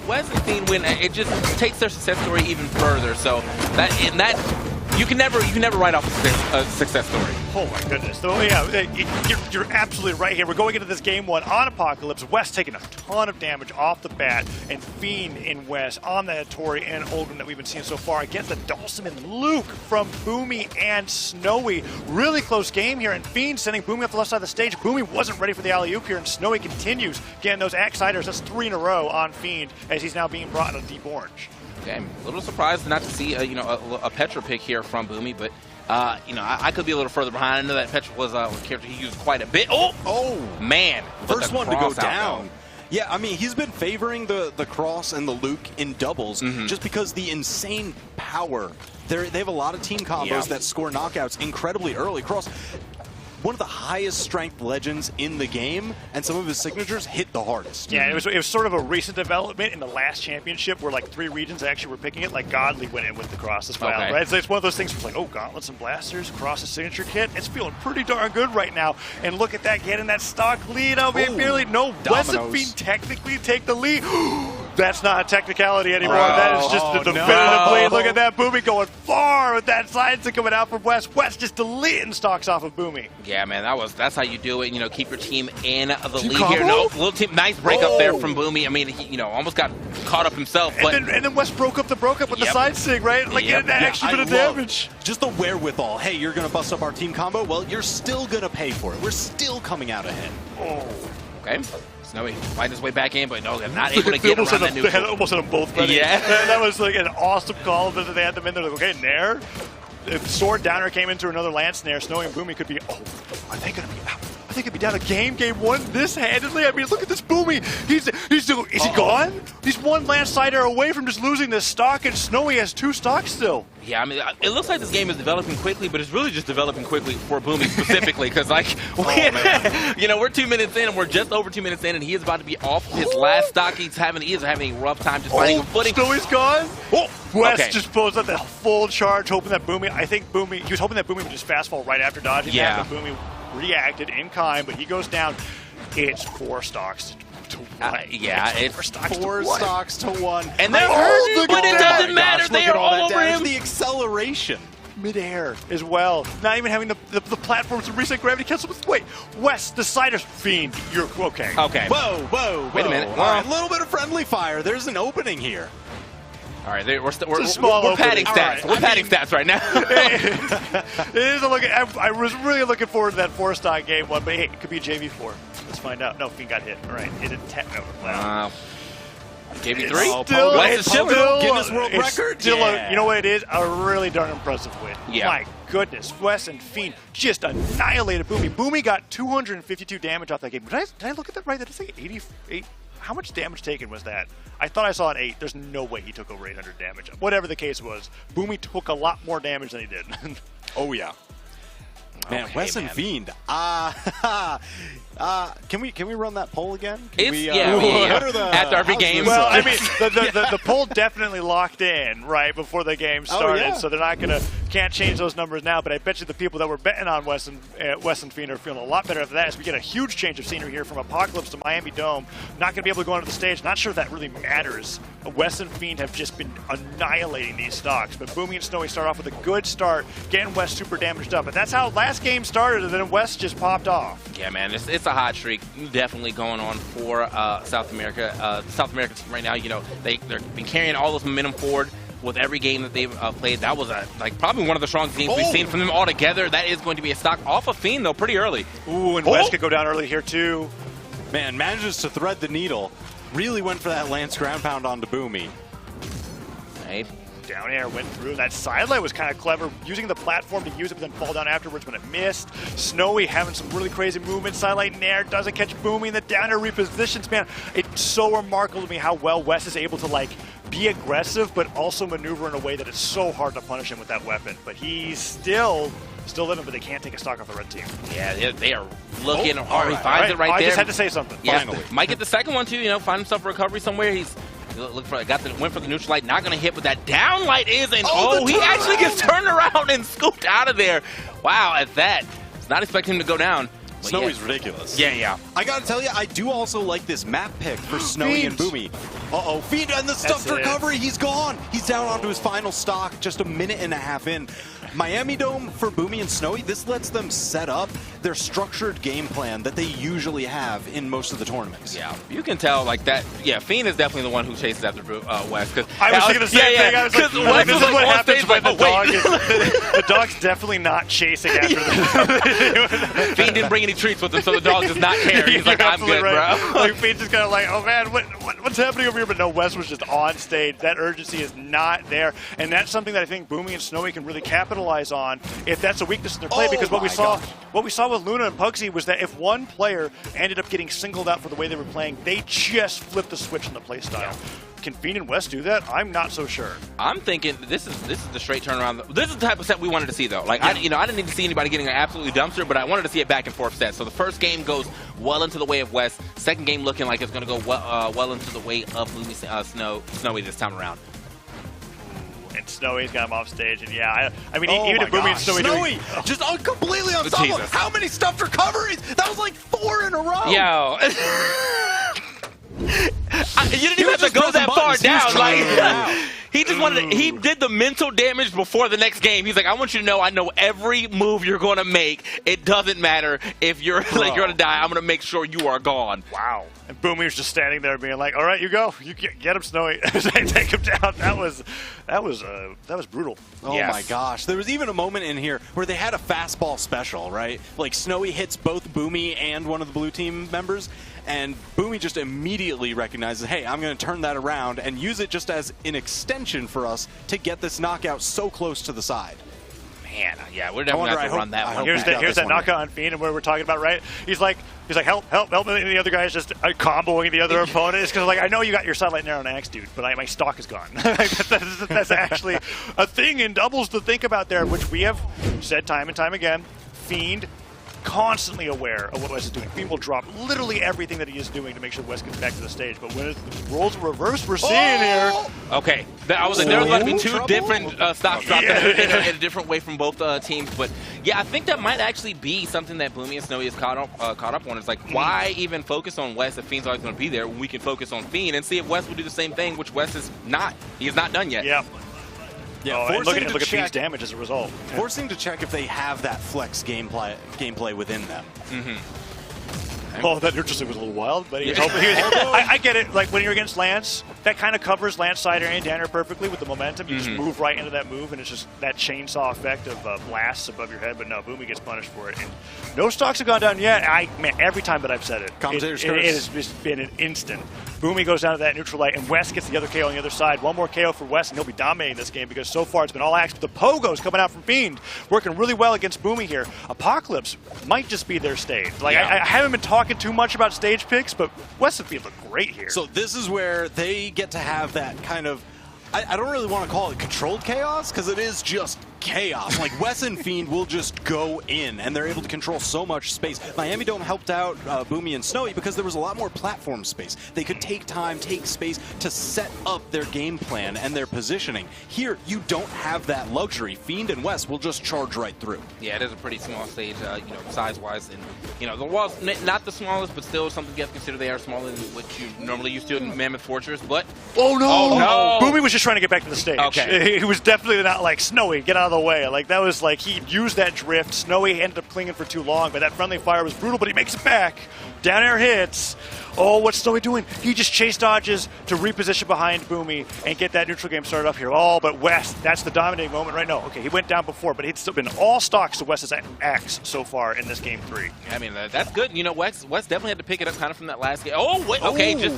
Wess and Fiend win, it just takes their success story even further. So you can never write off a success story. Oh my goodness. So, yeah, you're absolutely right here. We're going into this game one on Apocalypse. Wess taking a ton of damage off the bat, and Fiend in Wess on the Tori and Olgrim that we've been seeing so far against the Dawson and Luke from Boomie and Snowy. Really close game here, and Fiend sending Boomie up the left side of the stage. Boomie wasn't ready for the alley-oop here, and Snowy continues getting those Axe-Siders. That's 3 in a row on Fiend as he's now being brought in a deep orange. Okay, I'm a little surprised not to see a Petra pick here from Boomie, but I could be a little further behind. I know that Petra was a character he used quite a bit. Oh man! First one to go down. Yeah, I mean, he's been favoring the Cross and the Luke in doubles just because the insane power. They have a lot of team combos that score knockouts incredibly early. Cross, one of the highest strength legends in the game, and some of his signatures hit the hardest. Yeah, it was sort of a recent development in the last championship where like 3 regions actually were picking it. Like Godly went in with the Cross as well, right? So it's one of those things where it's like, oh, Gauntlets and Blasters, Cross's signature kit. It's feeling pretty darn good right now. And look at that, getting that stock lead. Oh, barely. No, Wess and Fiend technically take the lead. That's not a technicality anymore. That is just the definitive lead. Look at that. Boomie going far with that side coming out from Wess. Wess just deleting stocks off of Boomie. Yeah, man, that's how you do it. Keep your team in the lead here. No, little team, nice break up there from Boomie. I mean, he almost got caught up himself. But and then Wess broke up with the side sig, right? Like getting that extra bit of damage. Just the wherewithal. Hey, you're gonna bust up our team combo. Well, you're still gonna pay for it. We're still coming out ahead. Okay. Snowy fighting his way back in, but no, they're not able to get around that They had almost had them both ready. Yeah. That was like an awesome call, but they had them in there like, okay, Nair. If Sword Downer came into another Lance Snare, Snowy and Boomie could be, are they going to be out? I think it'd be down a game one this handedly. I mean, look at this Boomie. Is he gone? He's 1 Lance Sider away from just losing this stock, and Snowy has 2 stocks still. Yeah, I mean, it looks like this game is developing quickly, but it's really just developing quickly for Boomie specifically, because like, we're 2 minutes in, and we're just over 2 minutes in, and he is about to be off his last stock. He is having a rough time just finding a footing. Snowy's gone. Wess just pulls up that full charge, hoping that Boomie. I think he was hoping that Boomie would just fast fall right after dodging that, but Boomie reacted in kind, but he goes down. It's 4 stocks to 1. It's 4 stocks to 1. And they're hurting, but it doesn't matter. They are all over him. The acceleration. Midair as well. Not even having the platforms to reset gravity cancel. Wait, Wess, the Siders Fiend. You're okay. Okay. Whoa. Wait a minute. All right, a little bit of friendly fire. There's an opening here. All right, we're padding stats. We're padding stats right now. It is a look. I was really looking forward to that 4-stock game one, but hey, it could be a JV4. Let's find out. No, Fiend got hit. All right, is it techno? Wow. JV3. Still Guinness World Record. You know what it is? A really darn impressive win. Yeah. My goodness, Wess and Fiend just annihilated Boomie. Boomie got 252 damage off that game. Did I look at that right? Did I say 88? How much damage taken was that? I thought I saw an 8. There's no way he took over 800 damage. Whatever the case was, Boomie took a lot more damage than he did. Oh, yeah. Man, Wess and Fiend. Can we run that poll again? After every game. Well, I mean, the poll definitely locked in right before the game started, so they're not can't change those numbers now. But I bet you the people that were betting on Wess and Fiend are feeling a lot better after that, as we get a huge change of scenery here from Apocalypse to Miami Dome. Not going to be able to go onto the stage. Not sure if that really matters. Wess and Fiend have just been annihilating these stocks, but Boomie and Snowy start off with a good start, getting Wess super damaged up. But that's how last game started, and then Wess just popped off. Yeah, man, it's a hot streak definitely going on for South America. The South American team right now, they've been carrying all this momentum forward with every game that they've played. That was probably one of the strongest games we've seen from them all together. That is going to be a stock off of Fiend, though, pretty early. Ooh, and Wess could go down early here, too. Man, manages to thread the needle. Really went for that Lance ground pound onto Boomie. Right. Down air went through. That sidelight was kind of clever, using the platform to use it, but then fall down afterwards when it missed. Snowy having some really crazy movement. Sidelight Nair doesn't catch Boomie. The down air repositions, man. It's so remarkable to me how well Wess is able to be aggressive, but also maneuver in a way that it's so hard to punish him with that weapon. But he's still living, but they can't take a stock off the red team. Yeah, they are looking hard. He finds it right there. I just had to say something. Yes, finally. Might get the second one too. Find himself a recovery somewhere. He's went for the neutral light. Not going to hit, but that down light is, and he actually gets turned around and scooped out of there. Wow, at that, was not expecting him to go down. Snowy's ridiculous. Yeah. I gotta tell you, I do also like this map pick for Snowy and Boomie. Uh-oh, Fiend and the stuffed recovery, he's gone. He's down onto his final stock, just a minute and a half in. Miami Dome for Boomie and Snowy, this lets them set up their structured game plan that they usually have in most of the tournaments. Yeah, you can tell like that. Yeah, Fiend is definitely the one who chases after Wess. I was thinking the same thing. I was like, this is what happens when the dog is. The dog's definitely not chasing after them. Fiend didn't bring any treats with him, so the dog does not care. He's like, I'm good, right, bro. Like Fiend's just kind of like, oh man, what's happening over here? But no, Wess was just on stage. That urgency is not there, and that's something that I think Boomie and Snowy can really capitalize on if that's a weakness in their play. Because what we saw with Luna and Pugsy was that if one player ended up getting singled out for the way they were playing, they just flipped the switch in the play style. Can Fiend and Wess do that? I'm not so sure. I'm thinking this is the straight turnaround. This is the type of set we wanted to see, though. Like I didn't need to see anybody getting an absolutely dumpster, but I wanted to see a back and forth set. So the first game goes well into the way of Wess. Second game looking like it's going to go well into the way of Snowy this time around. And Snowy's got him off stage, and yeah, I mean, even if Boomie and Snowy just completely on top of how many stuffed recoveries? That was like 4 in a row. Yo. You didn't even have to go that far down. Like, he just wanted. He did the mental damage before the next game. He's like, I want you to know, I know every move you're going to make. It doesn't matter if you're like you're going to die. I'm going to make sure you are gone. Wow. And Boomie was just standing there, being like, "All right, you go. You get him, Snowy. Take him down." That was brutal. Oh my gosh! There was even a moment in here where they had a fastball special, right? Like Snowy hits both Boomie and one of the blue team members, and Boomie just immediately recognizes, "Hey, I'm going to turn that around and use it just as an extension for us to get this knockout so close to the side." Man, yeah, we're definitely going to run that one. Here's that knockout on Fiend, and where we're talking about, right? He's like, help, and the other guy's just comboing the other opponent. It's because, like, I know you got your satellite narrow axe, dude, but my stock is gone. That's actually a thing in doubles to think about there, which we have said time and time again. Fiend, constantly aware of what Wess is doing. Fiend will drop literally everything that he is doing to make sure Wess gets back to the stage. But when the roles are reversed, we're seeing here. Okay, I was like, there was going to be two different stocks dropped in a different way from both teams. But yeah, I think that might actually be something that Boomie and Snowy is caught up on. It's like, why even focus on Wess if Fiend's always going to be there when we can focus on Fiend and see if Wess will do the same thing, which Wess is not. He is not done yet. Yeah. Yeah, and look at Fiend's damage as a result. Forcing to check if they have that flex gameplay within them. Oh, that interesting was a little wild, but he was hoping. I get it. Like when you're against Lance, that kind of covers Lance Sider and Danner perfectly with the momentum. You just move right into that move, and it's just that chainsaw effect of blasts above your head. But no, Boomie gets punished for it. And no stocks have gone down yet. Man, every time that I've said it, it has just been an instant. Boomie goes down to that neutral light, and Wess gets the other KO on the other side. One more KO for Wess, and he'll be dominating this game because so far it's been all axe. But the Pogos coming out from Fiend, working really well against Boomie here. Apocalypse might just be their stage. Like I haven't been talking too much about stage picks, but Wess and Fiend look great here. So this is where they get to have that kind of, I don't really want to call it controlled chaos, because it is just chaos. Like Wess and Fiend will just go in, and they're able to control so much space. Miami Dome helped out Boomie and Snowy because there was a lot more platform space. They could take time, take space to set up their game plan and their positioning. Here, you don't have that luxury. Fiend and Wess will just charge right through. Yeah, it is a pretty small stage, size-wise, and the wall's not the smallest, but still something you have to consider. They are smaller than what you normally used to in Mammoth Fortress. But oh no! Boomie was just trying to get back to the stage. Okay, he was definitely not like Snowy. Get out of the way. Like that was like he used that drift. Snowy ended up clinging for too long, but that friendly fire was brutal. But he makes it back. Down air hits. Oh, what's Snowy doing? He just chase dodges to reposition behind Boomie and get that neutral game started up here. Oh, but Wess, that's the dominating moment right now. Okay, he went down before, but it's still been all stocks to Wess's axe so far in this game 3. I mean, that's good. Wess definitely had to pick it up kind of from that last game. Oh, wait, okay, just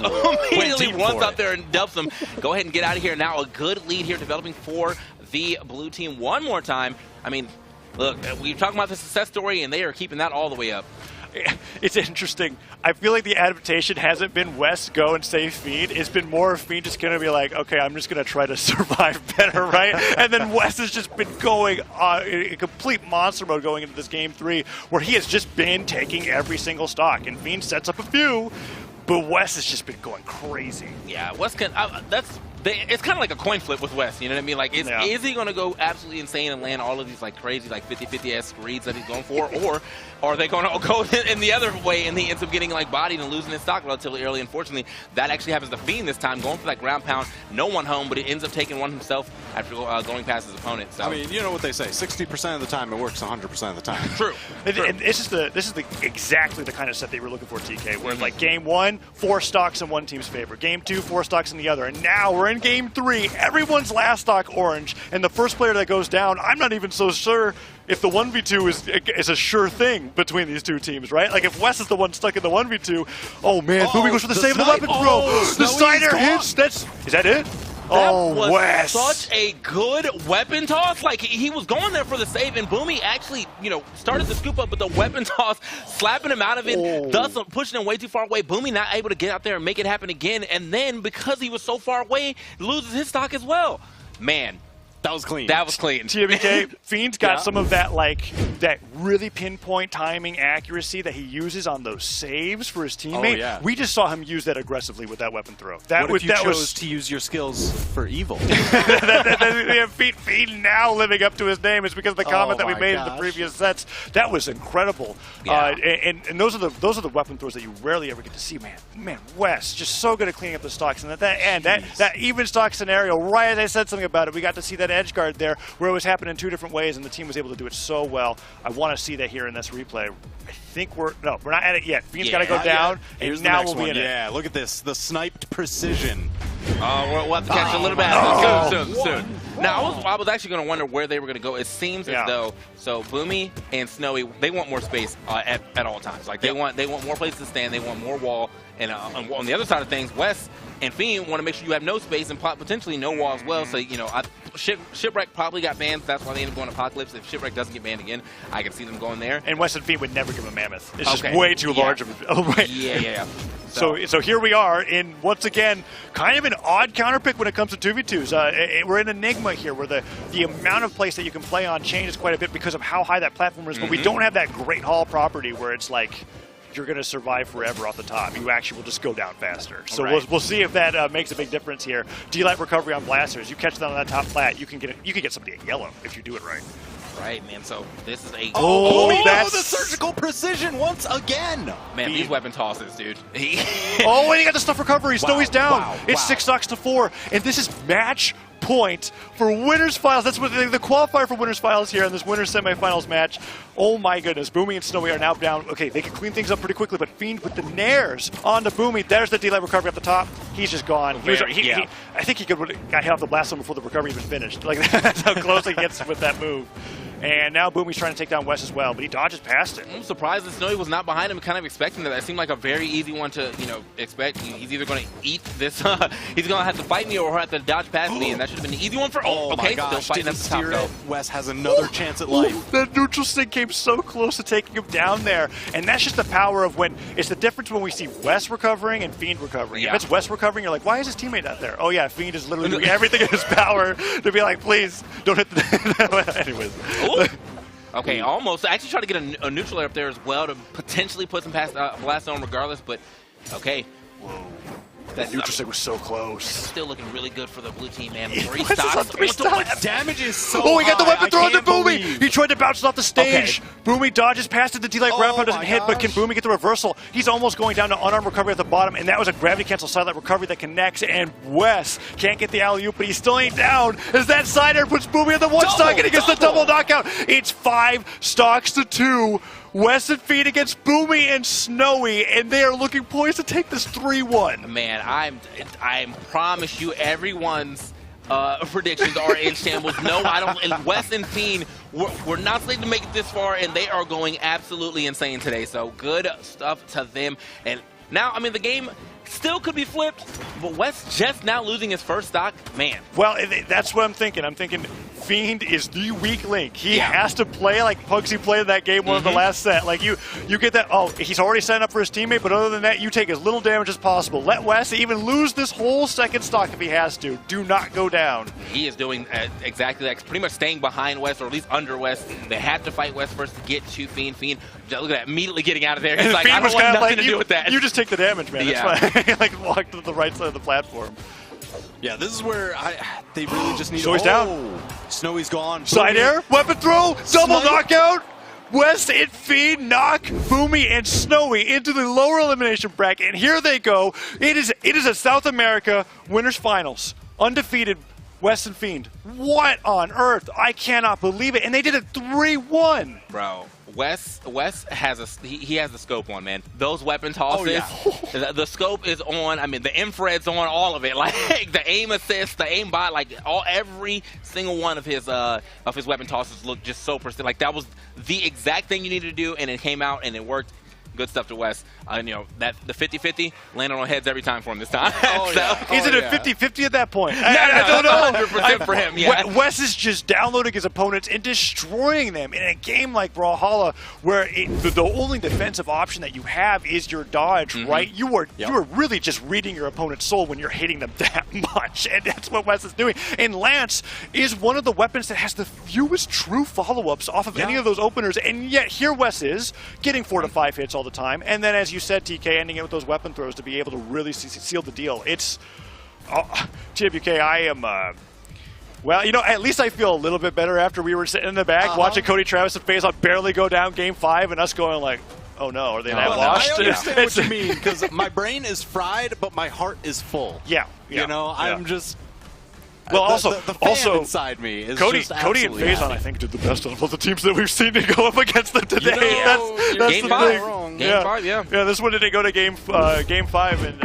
immediately runs out there and dumps him. Go ahead and get out of here. Now a good lead here developing for the blue team one more time. I mean, look, we're talking about the success story, and they are keeping that all the way up. It's interesting. I feel like the adaptation hasn't been Wess go and save Fiend. It's been more of Fiend just going to be like, okay, I'm just going to try to survive better, right? And then Wess has just been going in complete monster mode going into this game 3, where he has just been taking every single stock. And Fiend sets up a few, but Wess has just been going crazy. Yeah, Wess can. That's it's kind of like a coin flip with Wess, you know what I mean? Like, is he going to go absolutely insane and land all of these like crazy like 50-50-esque reads that he's going for, or are they going to go in the other way and he ends up getting like bodied and losing his stock relatively early? Unfortunately, that actually happens to Fiend this time, going for that ground pound, no one home, but he ends up taking one himself after going past his opponent. So I mean, you know what they say, 60% of the time it works 100% of the time. True. And this is exactly the kind of set that you were looking for, TK, where like game 1, 4 stocks in one team's favor, game 2, 4 stocks in the other, and now we're in game 3, everyone's last stock orange, and the first player that goes down, I'm not even so sure if the 1v2 is a sure thing between these two teams, right? Like if Wess is the one stuck in the 1v2, oh man, Boomie goes for the save of the weapon throw. The Cider hits, is that it? That was Wess. Such a good weapon toss. Like, he was going there for the save, and Boomie actually, you know, started to scoop up, but the weapon toss, slapping him out of it, thus pushing him way too far away. Boomie not able to get out there and make it happen again, and then, because he was so far away, loses his stock as well. Man. That was clean. That was clean. TMK, Fiend's got some of that, like, that really pinpoint timing accuracy that he uses on those saves for his teammate. Oh, yeah. We just saw him use that aggressively with that weapon throw. What if you chose to use your skills for evil? Fiend now living up to his name is because of the comment that we made in the previous sets. That was incredible. Yeah. And those are the weapon throws that you rarely ever get to see, man. Wess just so good at cleaning up the stocks, and at that end, that even stock scenario, right as I said something about it, we got to see that edge guard there where it was happening in 2 different ways, and the team was able to do it so well. I want to see that here in this replay. I think we're not at it yet. Fiend's got to go down, and now we'll be in it. Yeah, look at this, the sniped precision. We'll have to catch a little bit soon. Now, I was actually going to wonder where they were going to go. It seems as though, so Boomie and Snowy, they want more space at all times. Like, they want more places to stand, they want more wall, and on the other side of things, Wess and Fiend want to make sure you have no space and potentially no wall as well. So, you know, Shipwreck probably got banned. That's why they ended up going Apocalypse. If Shipwreck doesn't get banned again, I can see them going there. And Wess and Fiend would never give a Mammoth. It's just way too large of a... Yeah. So here we are in, once again, kind of an odd counter pick when it comes to 2v2s. We're in Enigma here, where the amount of place that you can play on changes quite a bit because of how high that platform is, but we don't have that Great Hall property where it's like you're going to survive forever off the top. You actually will just go down faster. So we'll see if that makes a big difference here. D-Light recovery on blasters. You catch them on that top flat, you can get somebody at yellow if you do it right. Right, man. So this is a the surgical precision once again. Man, these weapon tosses, dude. And he got the stuff recovery. Snowy's down. It's 6 stocks to 4, and this is match point for winners finals. That's what the qualifier for winners finals here in this winners semifinals match. Oh my goodness, Boomie and Snowy are now down. Okay, they can clean things up pretty quickly, but Fiend with the nairs on the Boomie. There's the D-Light recovery at the top. He's just gone. I think he could got hit off the blast zone before the recovery even finished. Like, that's how close he gets with that move. And now Boomie's trying to take down Wess as well, but he dodges past it. I'm surprised that Snowy was not behind him, kind of expecting that. That seemed like a very easy one to, you know, expect. He's either going to eat this, he's going to have to fight me or have to dodge past me, and that should have been the easy one for, okay, still fighting at the top, though. Wess has another chance at life. That neutral stick came so close to taking him down there, and that's just the power of when, it's the difference when we see Wess recovering and Fiend recovering. If it's Wess recovering, you're like, why is his teammate not there? Oh yeah, Fiend is literally doing everything in his power to be like, please, don't hit the... Anyways. Okay, almost. I actually tried to get a neutral up there as well to potentially put some past blast zone regardless, but okay. Whoa. That neutral stick was so close. Still looking really good for the blue team, man. 3 stocks. Damage is so he got the weapon throw on the Boomie. He tried to bounce it off the stage. Boomie dodges past it. The D-Light ground pound doesn't hit, but can Boomie get the reversal? He's almost going down to unarmed recovery at the bottom, and that was a gravity cancel silent recovery that connects, and Wess can't get the alley-oop, but he still ain't down as that Cider puts Boomie on the 1 stock, and he gets the double knockout. It's 5 stocks to 2. Wess and Fiend against Boomie and Snowy, and they are looking poised to take this 3-1. Man, I promise you, everyone's predictions are in shambles. No, I don't. And Wess and Fiend, we're not slated to make it this far, and they are going absolutely insane today. So good stuff to them. And now, I mean, the game still could be flipped, but Wess just now losing his first stock, man. Well, that's what I'm thinking. I'm thinking Fiend is the weak link. He has to play like Pugsy played in that game one of the last set. Like, you get that, he's already signed up for his teammate, but other than that, you take as little damage as possible. Let Wess even lose this whole second stock if he has to. Do not go down. He is doing exactly that, pretty much staying behind Wess, or at least under Wess. They had to fight Wess first to get to Fiend. Fiend, look at that, immediately getting out of there. He's like, I don't want nothing to do with that. You just take the damage, man. That's fine. Like, walk to the right side of the platform. Yeah, this is where they really just need. Snowy's down. Snowy's gone. Side air, weapon throw, double knockout. Wess and Fiend knock Boomie and Snowy into the lower elimination bracket, and here they go. It is a South America winners finals, undefeated. Wess and Fiend. What on earth? I cannot believe it, and they did it 3-1. Bro. Wess has he has the scope on, man. Those weapon tosses, the scope is on. I mean, the infrared's on, all of it. Like the aim assist, the aim bot, like every single one of his weapon tosses looked just so precise. Like that was the exact thing you needed to do, and it came out and it worked. Good stuff to Wess. You know, that the 50-50 landed on heads every time for him this time. Is it a 50-50 at that point? I don't know. 100% for him, yeah. Wess is just downloading his opponents and destroying them in a game like Brawlhalla, where the only defensive option that you have is your dodge, right? You are really just reading your opponent's soul when you're hitting them that much, and that's what Wess is doing. And Lance is one of the weapons that has the fewest true follow-ups off of any of those openers, and yet here Wess is getting 4 to 5 hits all the time, and then as you said, TK, ending it with those weapon throws to be able to really seal the deal. It's TWK. I am well, you know, at least I feel a little bit better after we were sitting in the back watching Cody Travis and Faison barely go down Game 5, and us going like, oh no, are they that washed? I understand what you mean, because my brain is fried, but my heart is full. You know, I'm just. Well, the fan inside me is Cody just and Faison, I think, did the best out of all the teams that we've seen to go up against them today. You know, that's Game the 5. thing. Game 5, yeah. Yeah, this one didn't go to Game 5, and